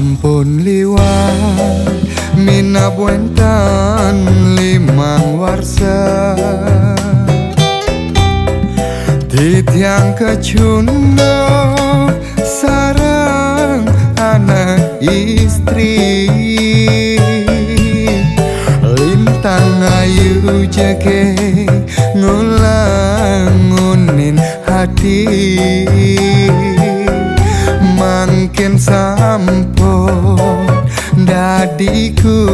Sampun liwat minap wentan 5 warsa Titiang kecuno sarang anak istri Lintang ayu jake ngulangunin hati Mangkin sampun dadiku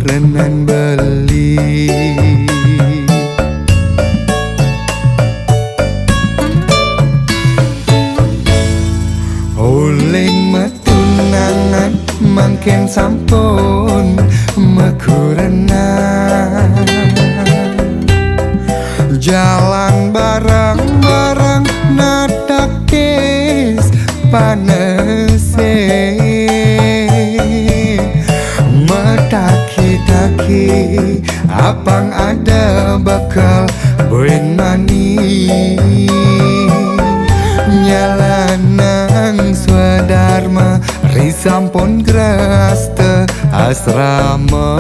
renan beli Oling metunangan mangkin sampun mekurenan Jalan barang-barang nadak kes panese Medaki-daki apang ada bakal buen mani Nyalanang swadharma risampun graste asrama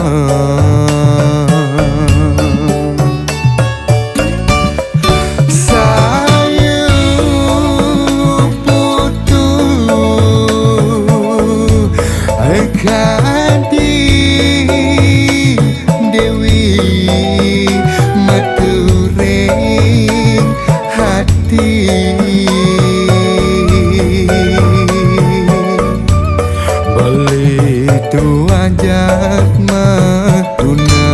Ajak metuna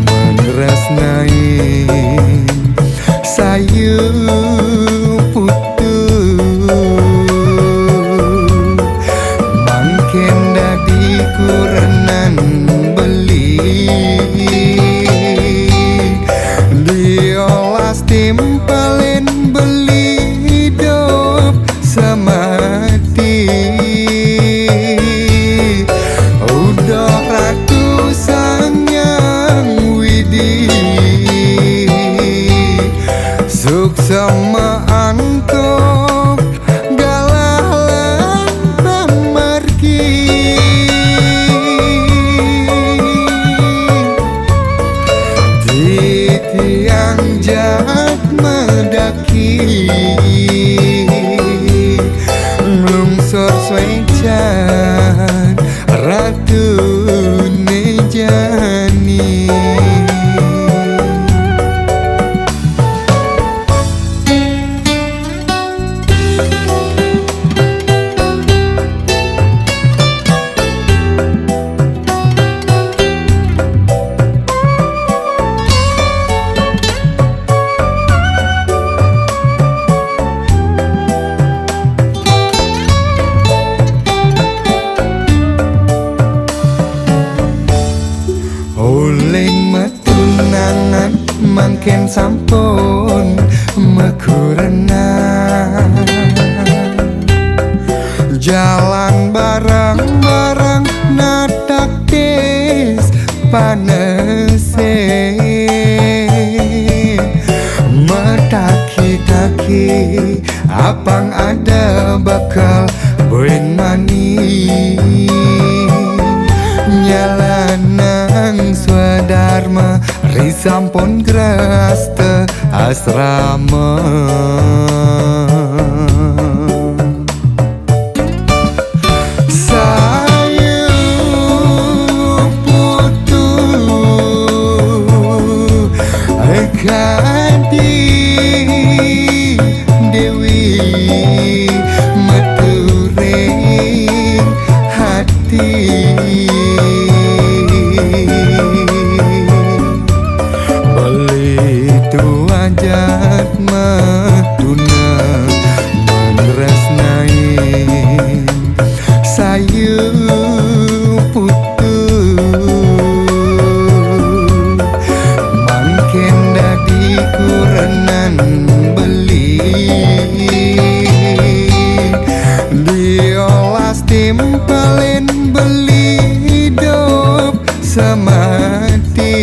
menresnain sayu putu mangkin dadi kurenan beli diolas timpalin beli hidup semati Sama antuk galah lan pamergi Titiang jahat medaki Nglungsur swejan ratu nejani Oling metunangan mangkin sampun mekurenan Jalan barang-barang nadak des panese Medaki-daki apang ada bakal buen mani Nyalanang swadharma risampun graste asrama Sayu putu ekadi dewi meturing hati Ajak metuna menresnain sayu putu mangkin dadi kurenan beli diolas timpalin beli hidup semati